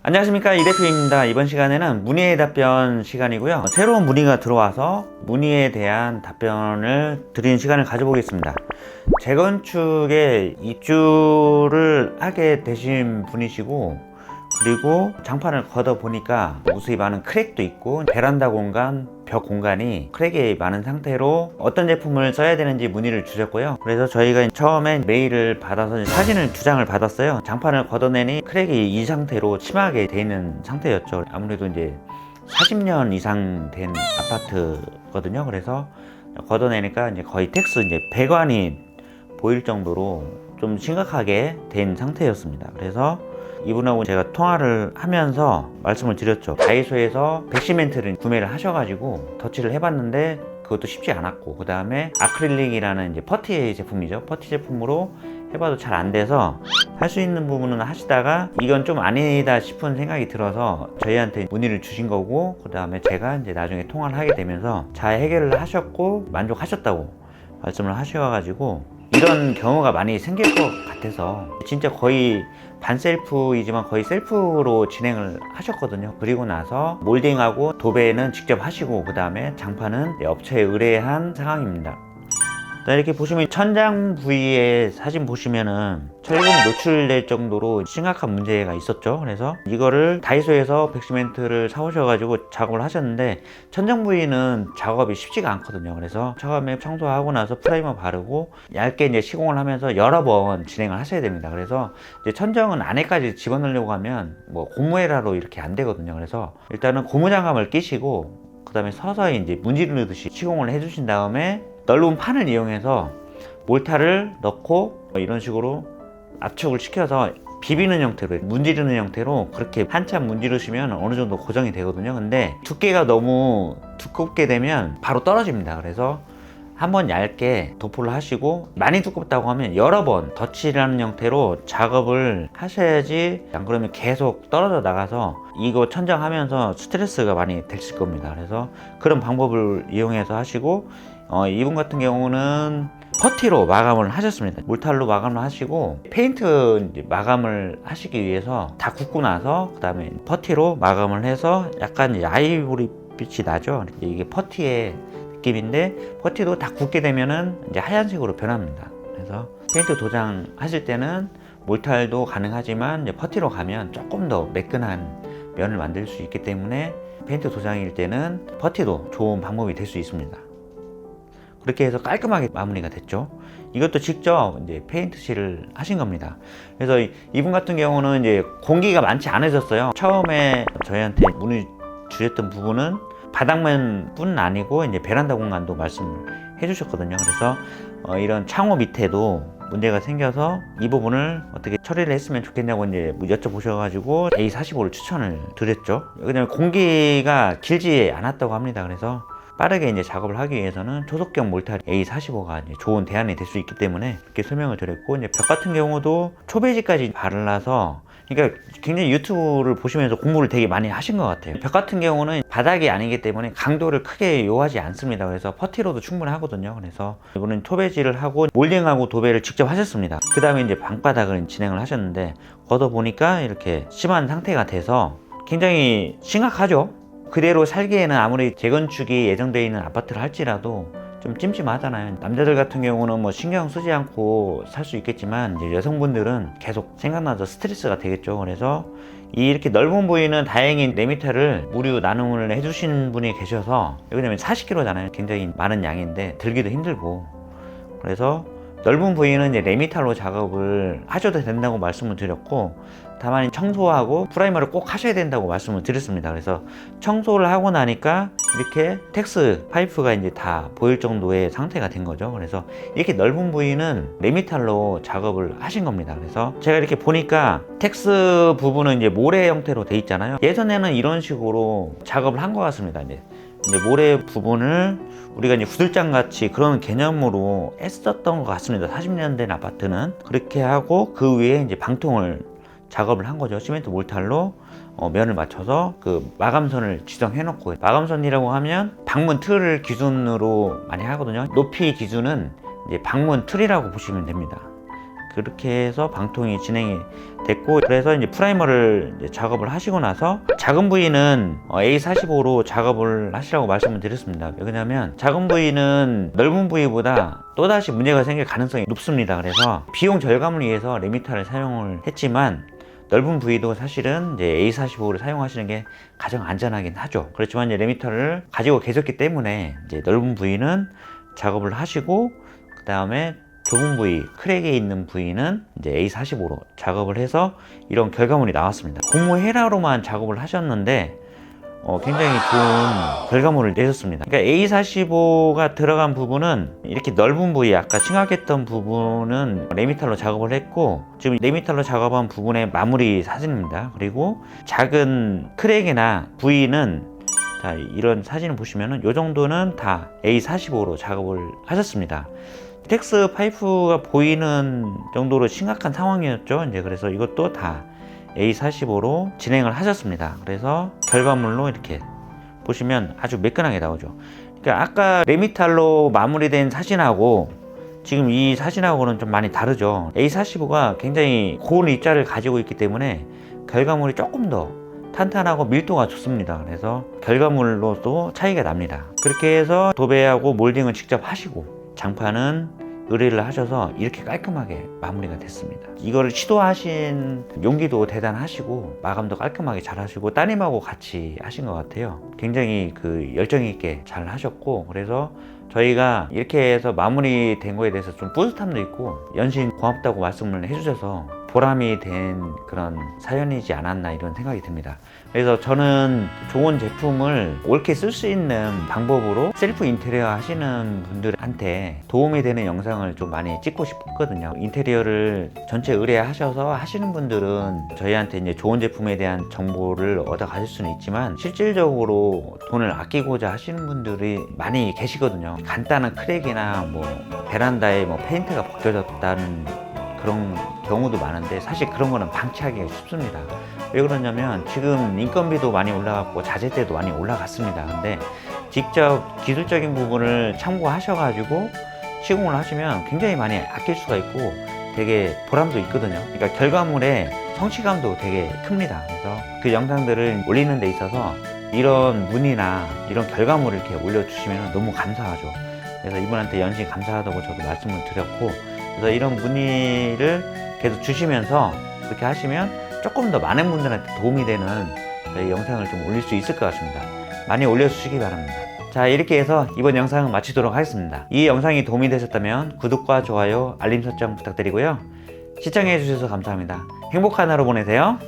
안녕하십니까, 이 대표입니다. 이번 시간에는 문의의 답변 시간이고요. 새로운 문의가 들어와서 문의에 대한 답변을 드리는 시간을 가져보겠습니다. 재건축에 입주를 하게 되신 분이시고, 그리고 장판을 걷어 보니까 무수히 많은 크랙도 있고 베란다 공간, 벽 공간이 크랙이 많은 상태로 어떤 제품을 써야 되는지 문의를 주셨고요. 그래서 저희가 처음에 메일을 받아서 사진을 2장을 받았어요. 장판을 걷어내니 크랙이 이 상태로 심하게 돼 있는 상태였죠. 아무래도 이제 40년 이상 된 아파트거든요. 그래서 걷어내니까 이제 거의 텍스 이제 배관이 보일 정도로 좀 심각하게 된 상태였습니다. 그래서 이분하고 제가 통화를 하면서 말씀을 드렸죠. 다이소에서 백시멘트를 구매를 하셔가지고 터치를 해봤는데 그것도 쉽지 않았고, 그 다음에 아크릴릭이라는 이제 퍼티 제품이죠. 퍼티 제품으로 해봐도 잘 안 돼서 할 수 있는 부분은 하시다가 이건 좀 아니다 싶은 생각이 들어서 저희한테 문의를 주신 거고, 그 다음에 제가 이제 나중에 통화를 하게 되면서 잘 해결을 하셨고 만족하셨다고 말씀을 하셔가지고 이런 경우가 많이 생길 것 같아서 진짜 거의 반셀프이지만 거의 셀프로 진행을 하셨거든요. 그리고 나서 몰딩하고 도배는 직접 하시고, 그 다음에 장판은 업체에 의뢰한 상황입니다. 이렇게 보시면 천장 부위에 사진 보시면은 철근이 노출될 정도로 심각한 문제가 있었죠. 그래서 이거를 다이소에서 백시멘트를 사오셔가지고 작업을 하셨는데, 천장 부위는 작업이 쉽지가 않거든요. 그래서 처음에 청소하고 나서 프라이머 바르고 얇게 이제 시공을 하면서 여러 번 진행을 하셔야 됩니다. 그래서 이제 천정은 안에까지 집어넣으려고 하면 뭐 고무에라로 이렇게 안 되거든요. 그래서 일단은 고무장갑을 끼시고 그 다음에 서서히 이제 문지르듯이 시공을 해주신 다음에 넓은 판을 이용해서 몰타를 넣고 이런 식으로 압축을 시켜서 비비는 형태로, 문지르는 형태로 그렇게 한참 문지르시면 어느 정도 고정이 되거든요. 근데 두께가 너무 두껍게 되면 바로 떨어집니다. 그래서 한번 얇게 도포를 하시고, 많이 두껍다고 하면 여러 번 덧칠하는 형태로 작업을 하셔야지, 안 그러면 계속 떨어져 나가서 이거 천장하면서 스트레스가 많이 되실 겁니다. 그래서 그런 방법을 이용해서 하시고, 이분 같은 경우는 퍼티로 마감을 하셨습니다. 몰탈로 마감을 하시고 페인트 이제 마감을 하시기 위해서 다 굽고 나서 그 다음에 퍼티로 마감을 해서 약간 이제 아이보리 빛이 나죠. 이게 퍼티의 느낌인데, 퍼티도 다 굽게 되면은 이제 하얀색으로 변합니다. 그래서 페인트 도장 하실 때는 몰탈도 가능하지만 이제 퍼티로 가면 조금 더 매끈한 면을 만들 수 있기 때문에 페인트 도장일 때는 퍼티도 좋은 방법이 될 수 있습니다. 그렇게 해서 깔끔하게 마무리가 됐죠. 이것도 직접 이제 페인트칠을 하신 겁니다. 그래서 이분 같은 경우는 이제 공기가 많지 않으셨어요. 처음에 저희한테 문의 주셨던 부분은 바닥면뿐 아니고 이제 베란다 공간도 말씀을 해주셨거든요. 그래서 이런 창호 밑에도 문제가 생겨서 이 부분을 어떻게 처리를 했으면 좋겠냐고 이제 여쭤보셔가지고 A45를 추천을 드렸죠. 왜냐면 공기가 길지 않았다고 합니다. 그래서 빠르게 이제 작업을 하기 위해서는 초속경 몰탈 A45가 이제 좋은 대안이 될 수 있기 때문에 그렇게 설명을 드렸고, 이제 벽 같은 경우도 초배지까지 발라서, 그러니까 굉장히 유튜브를 보시면서 공부를 되게 많이 하신 것 같아요. 벽 같은 경우는 바닥이 아니기 때문에 강도를 크게 요하지 않습니다. 그래서 퍼티로도 충분하거든요. 그래서 이분은 초배지를 하고 몰딩하고 도배를 직접 하셨습니다. 그 다음에 이제 방바닥을 진행을 하셨는데, 걷어보니까 이렇게 심한 상태가 돼서 굉장히 심각하죠. 그대로 살기에는 아무리 재건축이 예정되어 있는 아파트를 할지라도 좀 찜찜하잖아요. 남자들 같은 경우는 뭐 신경 쓰지 않고 살 수 있겠지만, 이제 여성분들은 계속 생각나서 스트레스가 되겠죠. 그래서 이렇게 넓은 부위는 다행히 4m를 무료 나눔을 해주신 분이 계셔서, 왜냐면 40kg잖아요. 굉장히 많은 양인데 들기도 힘들고, 그래서 넓은 부위는 이제 4m로 작업을 하셔도 된다고 말씀을 드렸고, 다만 청소하고 프라이머를 꼭 하셔야 된다고 말씀을 드렸습니다. 그래서 청소를 하고 나니까 이렇게 텍스 파이프가 이제 다 보일 정도의 상태가 된 거죠. 그래서 이렇게 넓은 부위는 4m로 작업을 하신 겁니다. 그래서 제가 이렇게 보니까 텍스 부분은 이제 모래 형태로 돼 있잖아요. 예전에는 이런 식으로 작업을 한 것 같습니다. 이제 모래 부분을 우리가 이제 구들장 같이 그런 개념으로 했었던 것 같습니다. 40년 된 아파트는 그렇게 하고, 그 위에 이제 방통을 작업을 한 거죠. 시멘트 몰탈로 면을 맞춰서 그 마감선을 지정해 놓고, 마감선이라고 하면 방문 틀을 기준으로 많이 하거든요. 높이 기준은 이제 방문 틀이라고 보시면 됩니다. 그렇게 해서 방통이 진행이 됐고, 그래서 이제 프라이머를 이제 작업을 하시고 나서 작은 부위는 A45로 작업을 하시라고 말씀을 드렸습니다. 왜냐하면 작은 부위는 넓은 부위보다 또다시 문제가 생길 가능성이 높습니다. 그래서 비용 절감을 위해서 레미타를 사용을 했지만, 넓은 부위도 사실은 이제 A45를 사용하시는 게 가장 안전하긴 하죠. 그렇지만 이제 레미터를 가지고 계셨기 때문에 이제 넓은 부위는 작업을 하시고, 그 다음에 좁은 부위, 크랙에 있는 부위는 이제 A45로 작업을 해서 이런 결과물이 나왔습니다. 고무 헤라로만 작업을 하셨는데 굉장히 좋은 결과물을 내셨습니다. 그러니까 A45가 들어간 부분은 이렇게 넓은 부위, 아까 심각했던 부분은 레미탈로 작업을 했고, 지금 레미탈로 작업한 부분의 마무리 사진입니다. 그리고 작은 크랙이나 부위는, 자, 이런 사진을 보시면은 이 정도는 다 A45로 작업을 하셨습니다. 텍스 파이프가 보이는 정도로 심각한 상황이었죠. 이제 그래서 이것도 다 A45로 진행을 하셨습니다. 그래서 결과물로 이렇게 보시면 아주 매끈하게 나오죠. 그러니까 아까 레미탈로 마무리된 사진하고 지금 이 사진하고는 좀 많이 다르죠. A45가 굉장히 고온 입자를 가지고 있기 때문에 결과물이 조금 더 탄탄하고 밀도가 좋습니다. 그래서 결과물로도 차이가 납니다. 그렇게 해서 도배하고 몰딩을 직접 하시고 장판은 의뢰를 하셔서 이렇게 깔끔하게 마무리가 됐습니다. 이거를 시도하신 용기도 대단하시고 마감도 깔끔하게 잘 하시고 따님하고 같이 하신 것 같아요. 굉장히 그 열정 있게 잘 하셨고, 그래서 저희가 이렇게 해서 마무리된 거에 대해서 좀 뿌듯함도 있고 연신 고맙다고 말씀을 해주셔서 보람이 된 그런 사연이지 않았나 이런 생각이 듭니다. 그래서 저는 좋은 제품을 옳게 쓸 수 있는 방법으로 셀프 인테리어 하시는 분들한테 도움이 되는 영상을 좀 많이 찍고 싶거든요. 인테리어를 전체 의뢰하셔서 하시는 분들은 저희한테 이제 좋은 제품에 대한 정보를 얻어 가실 수는 있지만, 실질적으로 돈을 아끼고자 하시는 분들이 많이 계시거든요. 간단한 크랙이나 뭐 베란다에 뭐 페인트가 벗겨졌다는 그런 경우도 많은데, 사실 그런 거는 방치하기가 쉽습니다. 왜 그러냐면 지금 인건비도 많이 올라갔고 자재대도 많이 올라갔습니다. 근데 직접 기술적인 부분을 참고하셔가지고 시공을 하시면 굉장히 많이 아낄 수가 있고 되게 보람도 있거든요. 그러니까 결과물의 성취감도 되게 큽니다. 그래서 그 영상들을 올리는 데 있어서 이런 문의나 이런 결과물을 이렇게 올려주시면 너무 감사하죠. 그래서 이분한테 연신 감사하다고 저도 말씀을 드렸고, 그래서 이런 문의를 계속 주시면서 그렇게 하시면 조금 더 많은 분들한테 도움이 되는 저희 영상을 좀 올릴 수 있을 것 같습니다. 많이 올려주시기 바랍니다. 자, 이렇게 해서 이번 영상은 마치도록 하겠습니다. 이 영상이 도움이 되셨다면 구독과 좋아요, 알림 설정 부탁드리고요. 시청해 주셔서 감사합니다. 행복한 하루 보내세요.